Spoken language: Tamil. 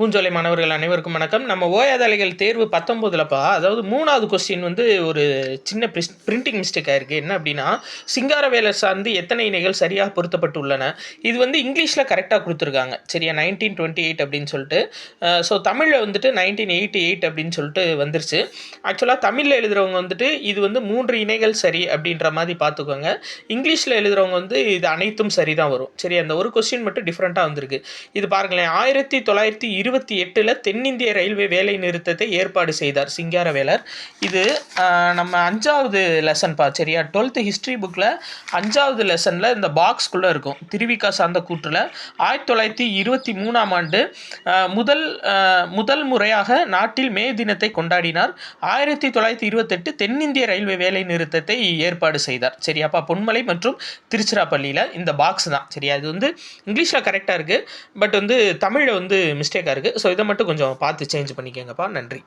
பூஞ்சோலை மாணவர்கள் அனைவருக்கும் வணக்கம். நம்ம ஓயாத அலைகள் தேர்வு 19லப்பா, அதாவது 3வது கொஸ்டின் வந்து ஒரு சின்ன பிரிண்டிங் மிஸ்டேக் ஆயிருக்கு. என்ன அப்படின்னா, சிங்காரவேலர் சார்ந்து எத்தனை இணைகள் சரியாக பொருத்தப்பட்டுள்ளன. இது வந்து இங்கிலீஷில் கரெக்டாக கொடுத்துருக்காங்க, சரியா? 1928 அப்படின்னு சொல்லிட்டு. ஸோ தமிழில் வந்துட்டு 1988 அப்படின்னு சொல்லிட்டு வந்துருச்சு. ஆக்சுவலாக தமிழில் எழுதுகிறவங்க வந்துட்டு இது வந்து 3 இணைகள் சரி அப்படின்ற மாதிரி பார்த்துக்கோங்க. இங்கிலீஷில் எழுதுகிறவங்க வந்து இது அனைத்தும் சரி தான் வரும், சரி? அந்த ஒரு கொஸ்டின் மட்டும் டிஃப்ரெண்ட்டாக வந்திருக்கு. இது பாருங்களேன், 1928 தென்னிந்திய ரயில்வே வேலை நிறுத்தத்தை ஏற்பாடு செய்தார் சிங்காரவேலர். இது நம்ம 5வது லெசன்பா, சரியா? 12th ஹிஸ்ட்ரி புக்கில் 5வது லெசனில் இந்த பாக்ஸ்குள்ளே இருக்கும். திருவிக்கா சார்ந்த கூற்றில் 1923ஆம் ஆண்டு முதல் முறையாக நாட்டில் மே தினத்தை கொண்டாடினார். 1928 தென்னிந்திய ரயில்வே வேலை நிறுத்தத்தை ஏற்பாடு செய்தார், சரியாப்பா? பொன்மலை மற்றும் திருச்சிராப்பள்ளியில் இந்த பாக்ஸ் தான், சரியா? இது வந்து இங்கிலீஷில் கரெக்டாக இருக்குது, பட் வந்து தமிழில் வந்து மிஸ்டேக்காக இருக்குது. ஸோ இதை மட்டும் கொஞ்சம் பார்த்து சேஞ்ச் பண்ணிக்கோங்கப்பா. நன்றி.